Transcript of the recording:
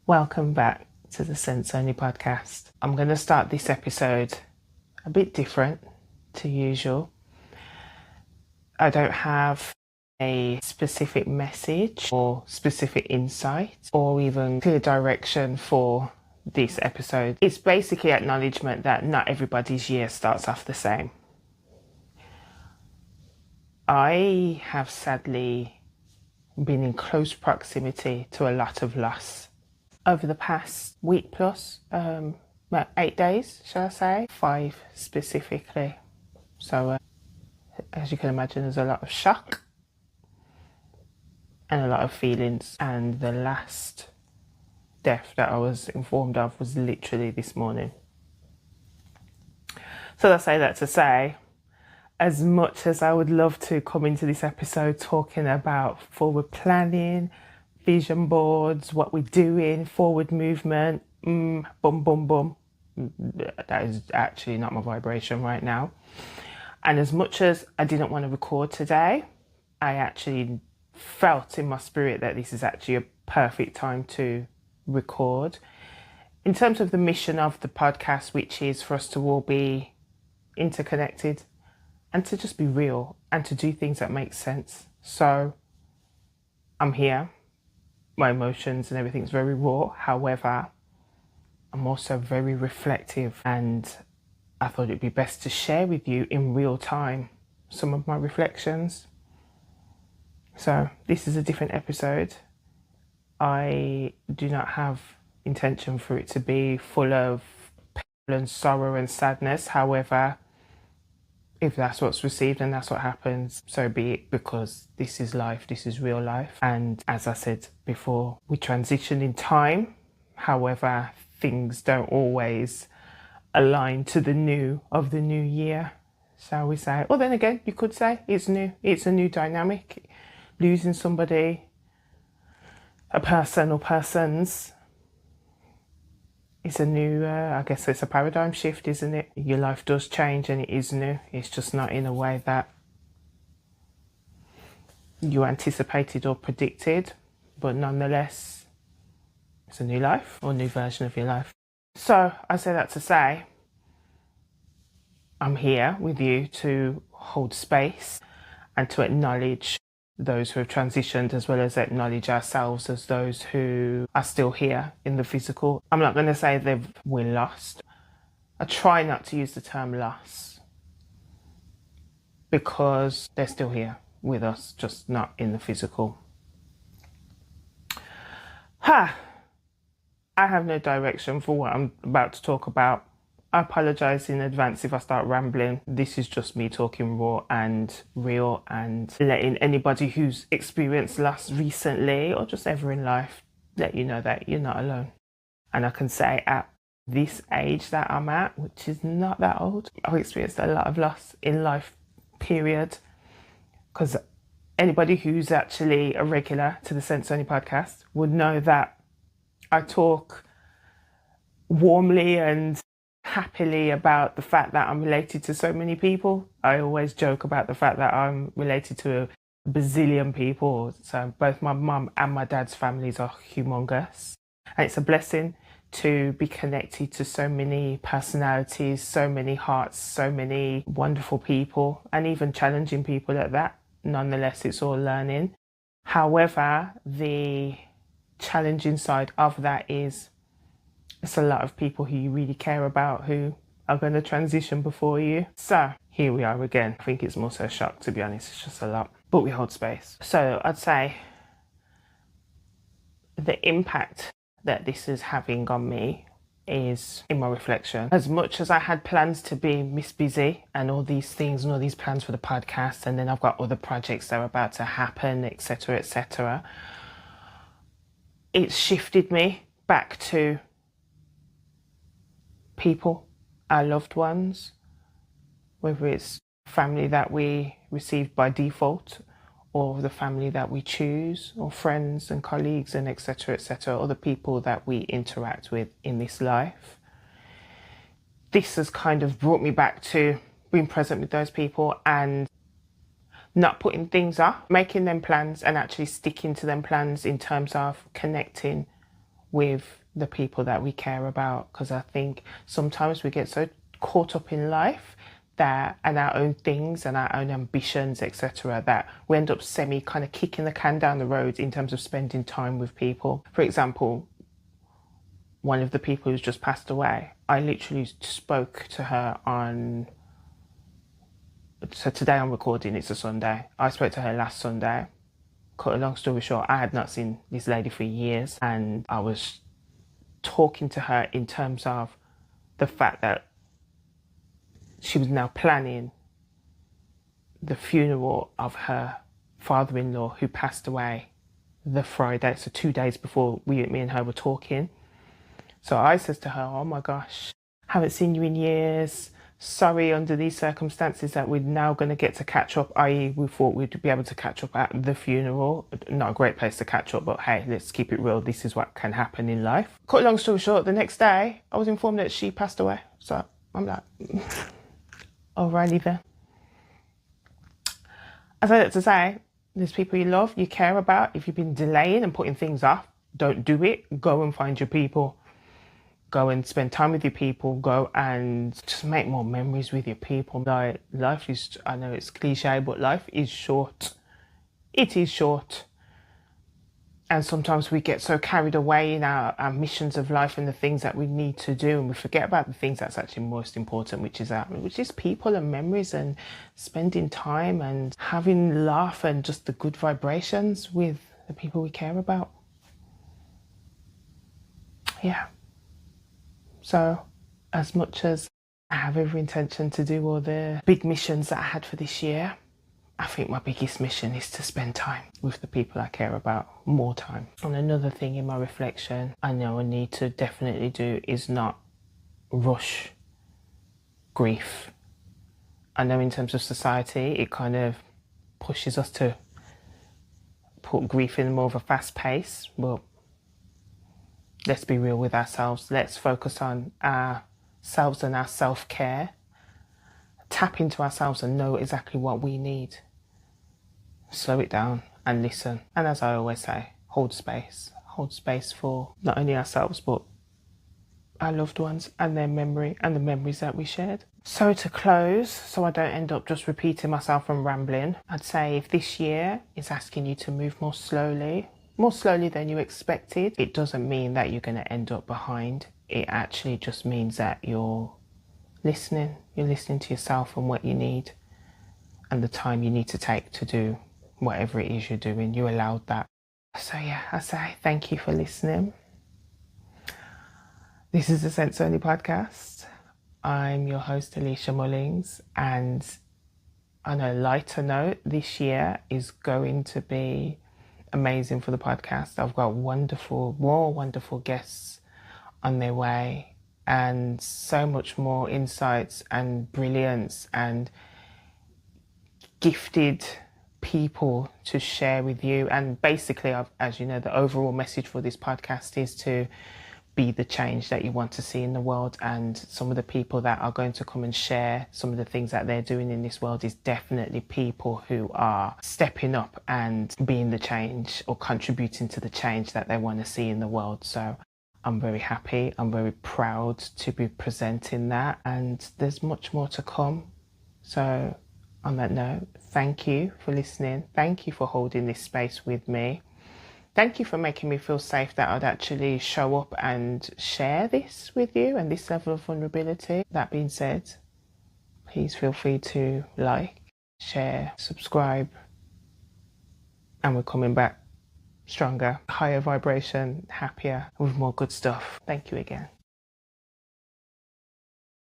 Welcome back to the Sense Only podcast. I'm going to start this episode a bit different to usual. I don't have a specific message or specific insight or even clear direction for this episode. It's basically acknowledgement that not everybody's year starts off the same. I have sadly been in close proximity to a lot of loss over the past week plus, about 8 days, shall I say, 5 specifically. So as you can imagine, there's a lot of shock and a lot of feelings, and the last death that I was informed of was literally this morning. So I say that to say, as much as I would love to come into this episode talking about forward planning, vision boards, what we're doing, forward movement, boom, boom, boom. That is actually not my vibration right now. And as much as I didn't want to record today, I actually felt in my spirit that this is actually a perfect time to record. In terms of the mission of the podcast, which is for us to all be interconnected and to just be real and to do things that make sense. So I'm here. My emotions and everything's very raw. However, I'm also very reflective, and I thought it'd be best to share with you in real time some of my reflections. So this is a different episode. I do not have intention for it to be full of pain and sorrow and sadness. However, if that's what's received and that's what happens, so be it, because this is life, this is real life. And as I said before, we transition in time. However, things don't always align to the new of the new year, shall we say. Or then again, you could say it's new. It's a new dynamic. Losing somebody, a person or persons, it's a new, I guess it's a paradigm shift, isn't it? Your life does change and it is new. It's just not in a way that you anticipated or predicted, but nonetheless, it's a new life or new version of your life. So I say that to say, I'm here with you to hold space and to acknowledge those who have transitioned, as well as acknowledge ourselves as those who are still here in the physical. I'm not going to say we're lost. I try not to use the term loss because they're still here with us, just not in the physical. I have no direction for what I'm about to talk about. I apologise in advance if I start rambling. This is just me talking raw and real, and letting anybody who's experienced loss recently or just ever in life let you know that you're not alone. And I can say at this age that I'm at, which is not that old, I've experienced a lot of loss in life, period. Because anybody who's actually a regular to the Sense Only podcast would know that I talk warmly and happily about the fact that I'm related to so many people. I always joke about the fact that I'm related to a bazillion people. So both my mum and my dad's families are humongous. And it's a blessing to be connected to so many personalities, so many hearts, so many wonderful people, and even challenging people at that. Nonetheless, it's all learning. However, the challenging side of that is it's a lot of people who you really care about who are going to transition before you. So here we are again. I think it's more so a shock, to be honest. It's just a lot, but we hold space. So I'd say the impact that this is having on me is in my reflection. As much as I had plans to be Miss Busy and all these things and all these plans for the podcast, and then I've got other projects that are about to happen, etc., etc., it's shifted me back to people, our loved ones, whether it's family that we received by default or the family that we choose, or friends and colleagues and etc., etc., or the people that we interact with in this life. This has kind of brought me back to being present with those people and not putting things off, making them plans and actually sticking to them plans in terms of connecting with the people that we care about, because I think sometimes we get so caught up in life that and our own things and our own ambitions, etc., that we end up semi kind of kicking the can down the road in terms of spending time with people. For example, one of the people who's just passed away, I literally spoke to her on, so today I'm recording, it's a Sunday. I spoke to her last Sunday. Cut a long story short, I had not seen this lady for years, and I was talking to her in terms of the fact that she was now planning the funeral of her father-in-law who passed away the Friday, so 2 days before me and her were talking. So I says to her, oh my gosh, haven't seen you in years. Sorry, under these circumstances that we're now going to get to catch up, i.e. we thought we'd be able to catch up at the funeral. Not a great place to catch up, but hey, let's keep it real. This is what can happen in life. Cut a long story short, the next day, I was informed that she passed away. So I'm like, alrighty then. As I like to say, there's people you love, you care about. If you've been delaying and putting things off, don't do it. Go and find your people. Go and spend time with your people. Go and just make more memories with your people. Like, life is, I know it's cliche, but life is short. It is short. And sometimes we get so carried away in our missions of life and the things that we need to do, and we forget about the things that's actually most important, which is people and memories and spending time and having laugh and just the good vibrations with the people we care about. Yeah. So as much as I have every intention to do all the big missions that I had for this year, I think my biggest mission is to spend time with the people I care about, more time. And another thing in my reflection I know I need to definitely do is not rush grief. I know in terms of society, it kind of pushes us to put grief in more of a fast pace. Well, let's be real with ourselves. Let's focus on ourselves and our self-care. Tap into ourselves and know exactly what we need. Slow it down and listen. And as I always say, hold space. Hold space for not only ourselves, but our loved ones and their memory and the memories that we shared. So to close, so I don't end up just repeating myself and rambling, I'd say if this year is asking you to move more slowly than you expected, it doesn't mean that you're going to end up behind. It actually just means that you're listening to yourself and what you need and the time you need to take to do whatever it is you're doing. You allowed that. So yeah, I say thank you for listening. This is the Sense Only podcast. I'm your host, Alicia Mullings, and on a lighter note, this year is going to be amazing for the podcast. I've got more wonderful guests on their way, and so much more insights and brilliance and gifted people to share with you. And basically, as you know, the overall message for this podcast is to be the change that you want to see in the world. And some of the people that are going to come and share some of the things that they're doing in this world is definitely people who are stepping up and being the change or contributing to the change that they want to see in the world. So I'm very happy. I'm very proud to be presenting that, and there's much more to come. So on that note, thank you for listening. Thank you for holding this space with me. Thank you for making me feel safe that I'd actually show up and share this with you and this level of vulnerability. That being said, please feel free to like, share, subscribe, and we're coming back stronger, higher vibration, happier, with more good stuff. Thank you again.